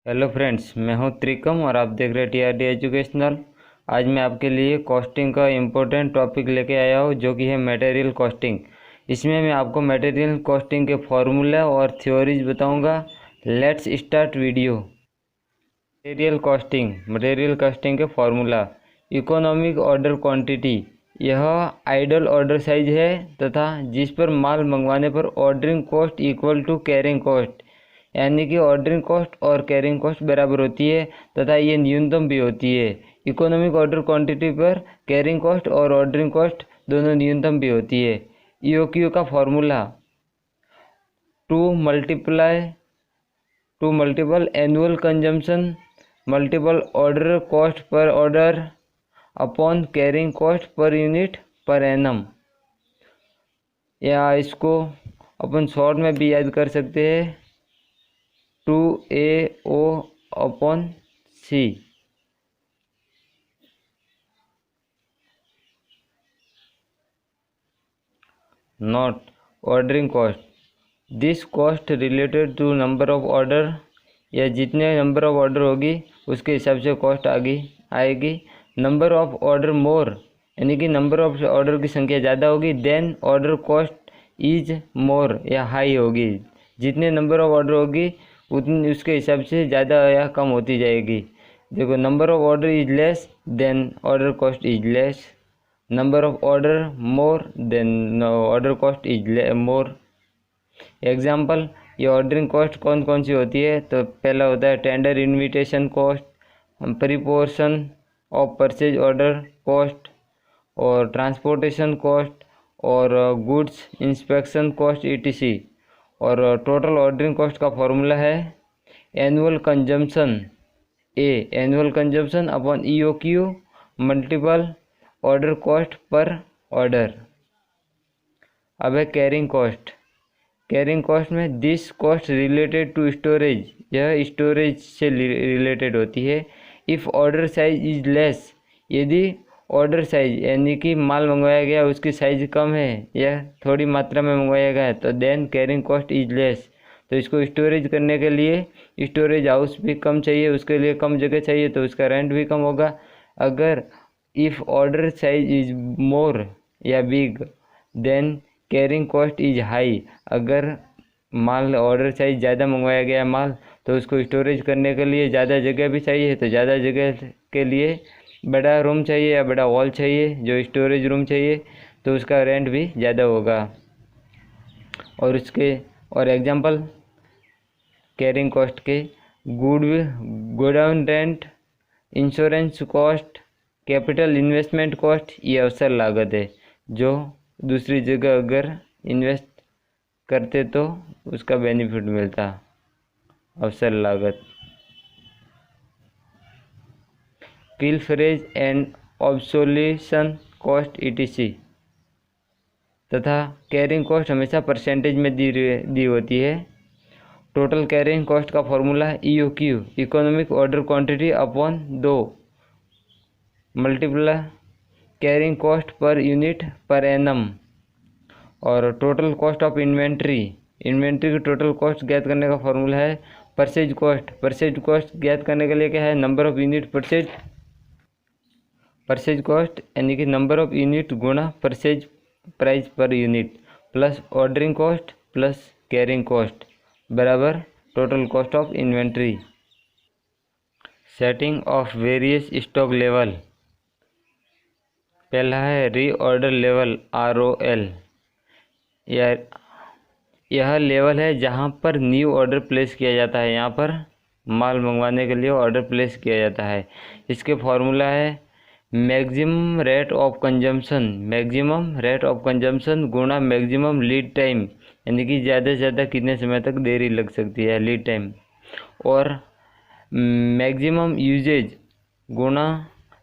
Hello friends, मैं हूं त्रिकम और आप देख रहे हैं टीआरडी एजुकेशनल। आज मैं आपके लिए कॉस्टिंग का इम्पोर्टेंट टॉपिक लेके आया हूं जो कि है मटेरियल कॉस्टिंग। इसमें मैं आपको मटेरियल कॉस्टिंग के फॉर्मूला और थ्योरीज बताऊंगा। Let's start video. Material costing के फॉर्मूला। इकोनॉमिक ऑर्डर क्वांटिटी, यह आइडल ऑर्डर साइज है तथा जिस पर माल मंगवाने पर ordering cost equal to carrying cost, यानी कि ऑर्डरिंग कॉस्ट और कैरिंग कॉस्ट बराबर होती है तथा ये न्यूनतम भी होती है। इकोनॉमिक ऑर्डर क्वांटिटी पर कैरिंग कॉस्ट और ऑर्डरिंग कॉस्ट दोनों न्यूनतम भी होती है। ईओक्यू का formula, two multiple annual consumption multiple order cost per order upon carrying cost per unit per annum, या इसको अपन शॉर्ट में भी याद कर सकते हैं 2AO upon C। Note, ordering cost, this cost related to number of order, या जितने नंबर ऑफ ऑर्डर होगी उसके हिसाब से कॉस्ट आएगी। नंबर ऑफ ऑर्डर मोर, यानी कि नंबर ऑफ ऑर्डर की संख्या ज़्यादा होगी, then order cost is more या हाई होगी। जितने नंबर ऑफ ऑर्डर होगी उतनी उसके हिसाब से ज़्यादा या कम होती जाएगी। देखो, number of order is less than order cost is less, number of order more than order cost is more. Example, ये ऑर्डरिंग कॉस्ट कौन कौन सी होती है? तो पहला होता है tender invitation cost, preparation of purchase order cost, और ट्रांसपोर्टेशन कॉस्ट, और गुड्स इंस्पेक्शन कॉस्ट ETC। और टोटल ऑर्डरिंग कॉस्ट का फॉर्मूला है annual consumption upon EOQ multiple order cost per order. अब है कैरिंग कॉस्ट में this cost related to storage, यह storage से रिलेटेड होती है। If order size is less, यदि ऑर्डर साइज यानी कि माल मंगवाया गया उसकी साइज कम है या थोड़ी मात्रा में मंगवाया गया है, तो then carrying cost is less. तो इसको स्टोरेज करने के लिए स्टोरेज हाउस भी कम चाहिए, उसके लिए कम जगह चाहिए, तो उसका रेंट भी कम होगा। अगर if order size is more या big, then carrying cost is high. अगर माल ऑर्डर साइज ज़्यादा मंगवाया गया माल, तो उसको स्टोरेज करने के लिए ज़्यादा जगह भी चाहिए, तो ज़्यादा जगह के लिए बड़ा रूम चाहिए या बड़ा हॉल चाहिए जो स्टोरेज रूम चाहिए, तो उसका रेंट भी ज़्यादा होगा। और एग्जांपल कैरिंग कॉस्ट के, godown rent, insurance cost, capital investment cost, ये अवसर लागत है जो दूसरी जगह अगर इन्वेस्ट करते तो उसका बेनिफिट मिलता, अवसर लागत। Pilferage and obsolescence cost ETC। तथा कैरिंग कॉस्ट हमेशा परसेंटेज में दी होती है। टोटल कैरिंग कॉस्ट का फॉर्मूला है EOQ economic order quantity upon 2 multiply carrying cost per unit per annum. और टोटल कॉस्ट ऑफ इन्वेंट्री की टोटल कॉस्ट ज्ञात करने का फॉर्मूला है परचेज कॉस्ट ज्ञात करने के लिए क्या है? Number of unit purchase cost, यानी कि नंबर ऑफ यूनिट गुणा purchase price per unit plus ordering cost plus carrying cost बराबर total cost of inventory. Setting of various stock level, पहला है रीऑर्डर लेवल ROL। यह लेवल है जहां पर न्यू ऑर्डर प्लेस किया जाता है, यहाँ पर माल मंगवाने के लिए ऑर्डर प्लेस किया जाता है। इसके फॉर्मूला है मैक्सिमम रेट ऑफ कंजम्पशन गुणा मैक्सिमम लीड टाइम, यानी कि ज़्यादा से ज़्यादा कितने समय तक देरी लग सकती है, लीड टाइम, और मैक्सिमम यूजेज गुणा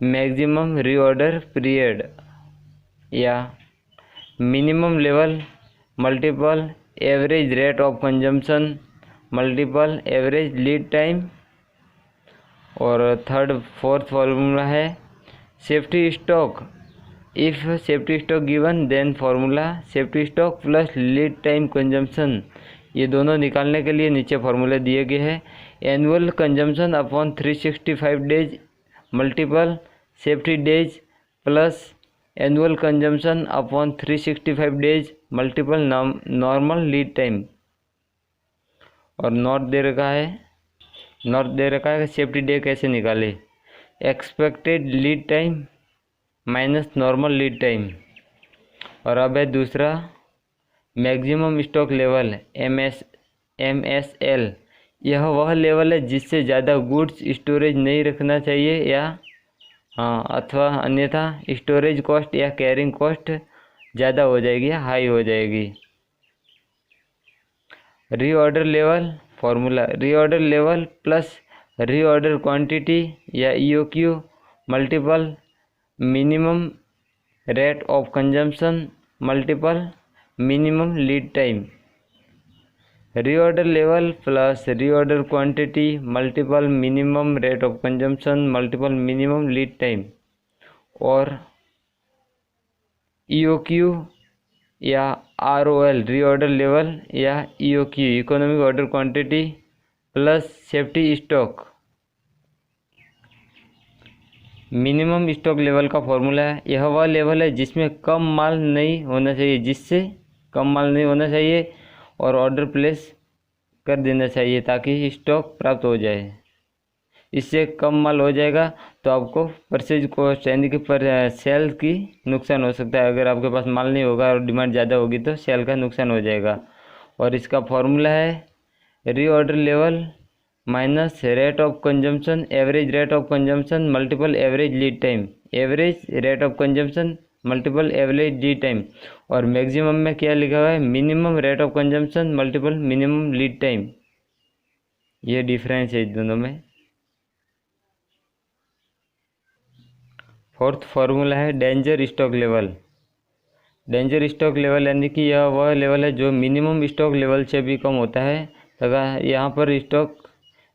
मैक्सिमम रीऑर्डर पीरियड, या minimum level multiple average rate of consumption multiple average lead time. और फोर्थ फॉर्मूला है safety stock. If safety stock given then formula safety stock plus lead time consumption ये दोनों निकालने के लिए नीचे फॉर्मूले दिए गए हैं। Annual consumption upon 365 days multiple safety days plus annual consumption upon 365 days multiple normal lead time. और नॉट दे रखा है कि सेफ्टी डे कैसे निकाले, expected lead time minus normal lead time. और अब है दूसरा मैक्सिमम स्टॉक लेवल MSL। यह वह लेवल है जिससे ज़्यादा गुड्स स्टोरेज नहीं रखना चाहिए या अथवा अन्यथा स्टोरेज कॉस्ट या कैरिंग कॉस्ट ज़्यादा हो जाएगी या हाई हो जाएगी। Reorder level formula, reorder level plus reorder quantity या EOQ multiple minimum rate of consumption multiple minimum lead time. Reorder level plus reorder quantity multiple minimum rate of consumption multiple minimum lead time. और EOQ या ROL reorder level या EOQ economic order quantity plus safety stock. Minimum stock level का formula है, यह वह level है जिसमें कम माल नहीं होना चाहिए, और ऑर्डर प्लेस कर देना चाहिए ताकि स्टॉक प्राप्त हो जाए। इससे कम माल हो जाएगा तो आपको परचेज कॉस्ट यानी कि सेल की नुकसान हो सकता है। अगर आपके पास माल नहीं होगा और डिमांड ज़्यादा होगी तो सेल का नुकसान हो जाएगा। और इसका फॉर्मूला है reorder level minus rate of consumption average rate of consumption multiple average lead time, average rate of consumption multiple average lead time. और मैक्सिमम में क्या लिखा हुआ है, minimum rate of consumption multiple minimum lead time. ये difference है दोनों में। फोर्थ फार्मूला है danger stock level. Danger stock level यानी कि यह वह लेवल है जो मिनिमम स्टॉक लेवल से भी कम होता है तथा यहाँ पर स्टॉक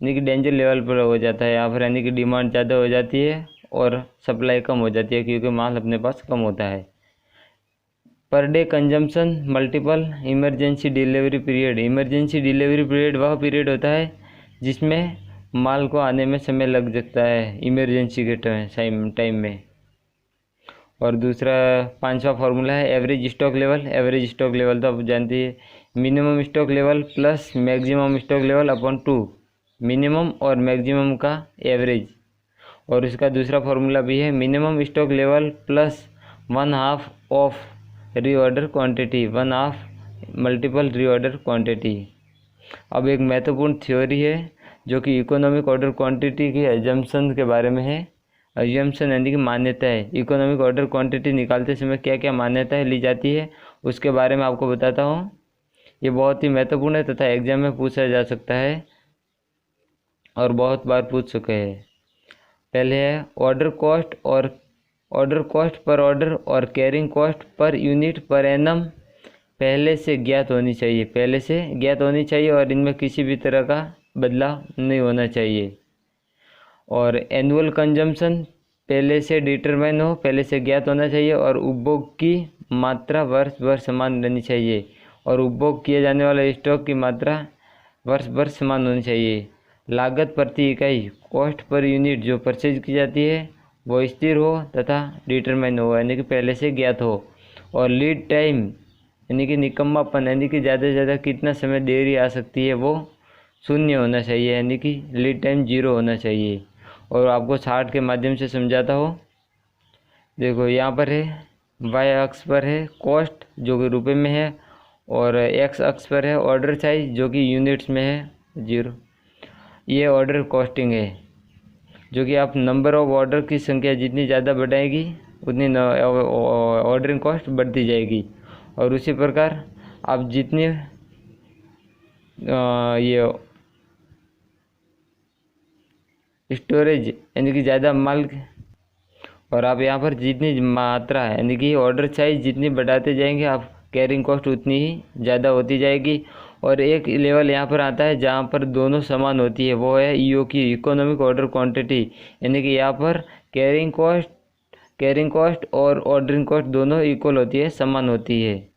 यानी कि डेंजर लेवल पर हो जाता है। यहाँ पर यानी कि डिमांड ज़्यादा हो जाती है और सप्लाई कम हो जाती है क्योंकि माल अपने पास कम होता है। Per day consumption multiple emergency delivery period. Emergency delivery period वह पीरियड होता है जिसमें माल को आने में समय लग सकता है इमरजेंसी के टाइम में। और दूसरा पांचवा फार्मूला है average stock level. Average stock level तो आप जानते हैं, minimum stock level plus maximum stock level upon 2, minimum और मैक्सिमम का एवरेज। और इसका दूसरा फार्मूला भी है minimum stock level plus 1/2 of reorder quantity, 1/2 multiple reorder quantity. अब एक महत्वपूर्ण थ्योरी है जो कि इकोनॉमिक ऑर्डर क्वांटिटी के एजम्पशन के बारे में है। एजम्पशन यानी कि मान्यता है। इकोनॉमिक ऑर्डर क्वांटिटी निकालते समय क्या क्या मान्यताएं ली जाती है उसके बारे में आपको बताता हूँ। ये बहुत ही महत्वपूर्ण है तथा एग्जाम में पूछा जा सकता है और बहुत बार पूछ चुके हैं। पहले है ऑर्डर कॉस्ट और ऑर्डर कॉस्ट पर ऑर्डर और carrying cost per unit per annum पहले से ज्ञात होनी चाहिए और इनमें किसी भी तरह का बदलाव नहीं होना चाहिए। और एनुअल कंजम्पशन पहले से ज्ञात होना चाहिए और उपभोग की मात्रा वर्ष भर समान रहनी चाहिए और उपभोग किए जाने वाले स्टॉक की मात्रा वर्ष भर समान होनी चाहिए। लागत प्रति इकाई कॉस्ट पर यूनिट जो परचेज की जाती है वो स्थिर हो तथा डिटरमाइन हो यानी कि पहले से ज्ञात हो। और लीड टाइम यानी कि निकम्मापन यानी कि ज़्यादा से ज़्यादा कितना समय देरी आ सकती है वो 0 होना चाहिए यानी कि लीड टाइम 0 होना चाहिए। और आपको चार्ट के माध्यम से समझाता हो। देखो यहाँ पर है वाई अक्ष पर है कॉस्ट जो कि रुपए में है और एक्स अक्ष पर है ऑर्डर साइज जो कि यूनिट्स में है 0। ये ऑर्डर कॉस्टिंग है जो कि आप नंबर ऑफ ऑर्डर की संख्या जितनी ज़्यादा बढ़ाएगी उतनी ऑर्डरिंग कॉस्ट बढ़ती जाएगी। और उसी प्रकार आप जितनी ये स्टोरेज यानी कि ज़्यादा माल और आप यहाँ पर जितनी मात्रा यानी कि ऑर्डर साइज जितनी बढ़ाते जाएंगे आप कैरिंग कॉस्ट उतनी ही ज़्यादा होती जाएगी। और एक लेवल यहाँ पर आता है जहाँ पर दोनों समान होती है वो है EOQ इकोनॉमिक ऑर्डर क्वांटिटी यानी कि यहाँ पर कैरिंग कॉस्ट और ऑर्डरिंग कॉस्ट दोनों इक्वल होती है, समान होती है।